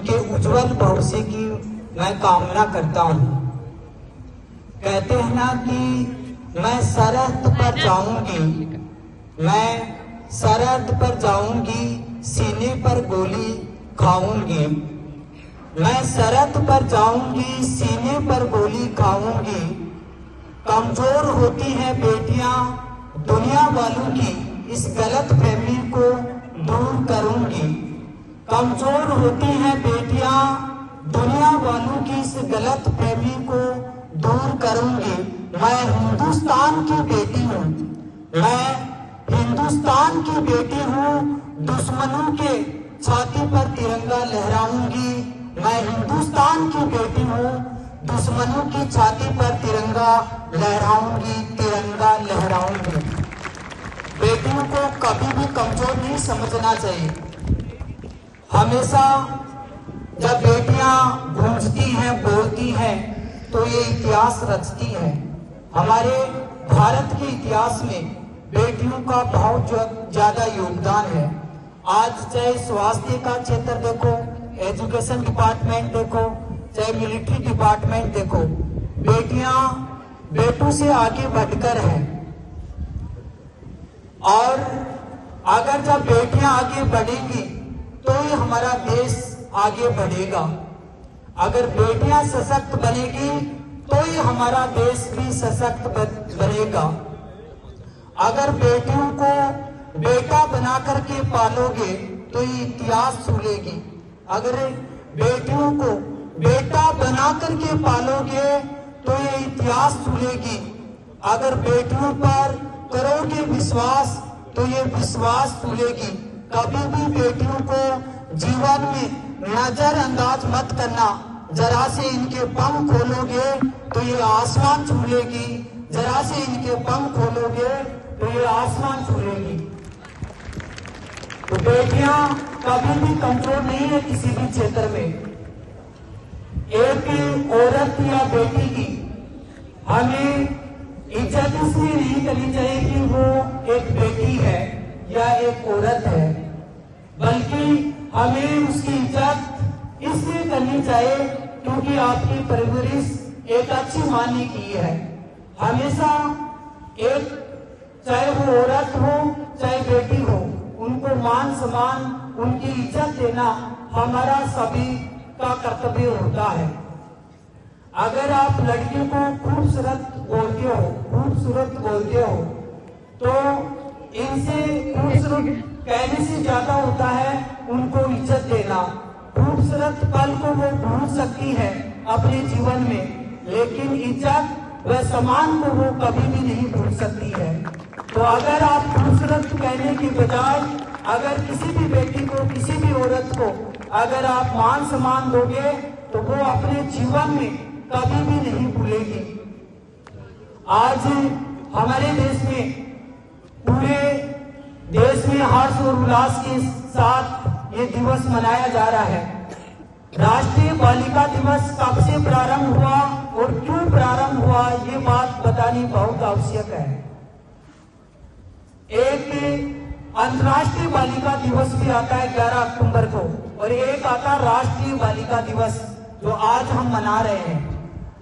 उनके उज्जवल भविष्य की मैं कामना करता हूँ। कहते हैं ना कि मैं सरहद पर जाऊंगी, मैं सरहद पर जाऊंगी, सीने पर गोली खाऊंगी। मैं सरहद पर जाऊंगी, सीने पर गोली खाऊंगी। कमजोर होती हैं बेटियां दुनिया वालों की, इस गलत फहमी को दूर करूंगी। कमजोर होती हैं बेटियां दुनिया वालों की, इस गलत फहमी को दूर करूंगी। मैं हिंदुस्तान की बेटी हूँ, मैं हिंदुस्तान की बेटी हूँ। दुश्मनों के छाती पर तिरंगा लहराऊंगी। मैं हिंदुस्तान की बेटी हूँ, दुश्मनों की छाती पर तिरंगा लहराऊंगी, तिरंगा लहराऊंगी। बेटियों को कभी भी कमजोर नहीं समझना चाहिए। हमेशा जब बेटियां गूंजती हैं, बोलती हैं, तो ये इतिहास रचती हैं। हमारे भारत के इतिहास में बेटियों का बहुत ज्यादा योगदान है। आज चाहे स्वास्थ्य का क्षेत्र देखो, एजुकेशन डिपार्टमेंट देखो, चाहे मिलिट्री डिपार्टमेंट देखो, बेटियां बेटों से आगे बढ़कर हैं। और अगर जब बेटियां आगे बढ़ेंगी तो ही हमारा देश आगे बढ़ेगा। अगर बेटियां सशक्त बनेगी तो ही हमारा देश भी सशक्त बनेगा। अगर बेटियों को बेटा बना करके पालोगे तो ये इतिहास सुलेगी। अगर बेटियों को बेटा बना करके पालोगे तो ये इतिहास सुलेगी। अगर बेटियों पर करोगे विश्वास तो ये विश्वास सुलेगी। कभी भी बेटियों को जीवन में नजरअंदाज मत करना। जरा से इनके पंख खोलोगे तो ये आसमान छू लेगी, जरा से इनके पंख खोलोगे तो ये आसमान छू लेगी। तो बेटियां कभी भी कमजोर नहीं है किसी भी क्षेत्र में। एक औरत या बेटी की हमें इज्जत इसलिए नहीं करनी चाहिए कि वो एक बेटी है या एक औरत है, बल्कि हमें उसकी इज्जत इसलिए करनी चाहिए क्योंकि आपकी परवरिश एक अच्छी माँ ने की है। हमेशा एक, चाहे वो औरत हो चाहे बेटी हो, उनको मान सम्मान, उनकी इज्जत देना हमारा सभी का कर्तव्य होता है। अगर आप लड़कियों को खूबसूरत बोलते हो, खूबसूरत बोलते हो, तो इनसे खूबसूरत कहने से ज्यादा होता है उनको इज्जत देना। खूबसूरत पल को वो भूल सकती है अपने जीवन में, लेकिन इज्जत व सम्मान को वो कभी भी नहीं भूल सकती है। तो अगर आप खूबसूरत कहने के बजाय अगर किसी भी बेटी को, किसी भी औरत को अगर आप मान सम्मान दोगे तो वो अपने जीवन में कभी भी नहीं भूलेगी। आज हमारे देश में, पूरे देश में हर्ष और उल्लास के साथ ये दिवस मनाया जा रहा है। राष्ट्रीय बालिका दिवस कब से प्रारंभ हुआ और क्यों प्रारंभ हुआ, ये बात बतानी बहुत आवश्यक है। एक अंतर्राष्ट्रीय बालिका दिवस भी आता है 11 अक्टूबर को, और एक आता राष्ट्रीय बालिका दिवस जो आज हम मना रहे हैं।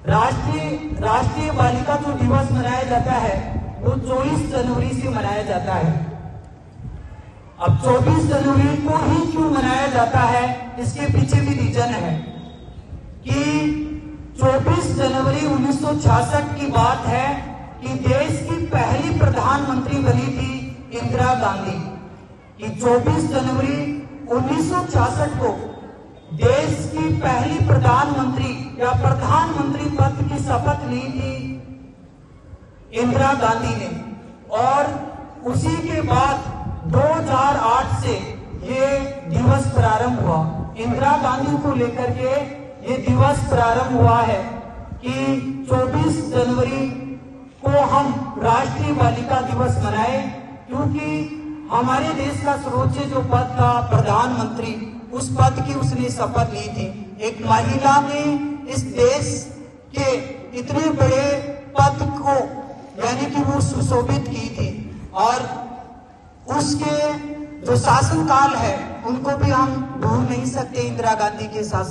राष्ट्रीय बालिका जो दिवस मनाया जाता है वो 24 जनवरी से मनाया जाता है। अब 24 जनवरी को ही क्यों मनाया जाता है, इसके पीछे भी रीजन है कि 24 जनवरी 1966 की बात है कि देश की पहली प्रधानमंत्री बनी थी इंदिरा गांधी। कि 24 जनवरी 1966 को देश की पहली प्रधानमंत्री या प्रधानमंत्री पद की शपथ ली थी इंदिरा गांधी ने, और उसी के बाद 2008 से ये दिवस प्रारंभ हुआ। इंदिरा गांधी को लेकर के ये दिवस प्रारंभ हुआ है कि 24 जनवरी को हम राष्ट्रीय बालिका दिवस मनाएं, क्योंकि हमारे देश का सर्वोच्च जो पद था प्रधानमंत्री, उस पद की उसने शपथ ली थी। एक महिला ने इस देश के इतने बड़े पद को यानी कि वो सुशोभित की थी, और उसके जो शासनकाल है उनको भी हम भूल नहीं सकते इंदिरा गांधी के शासन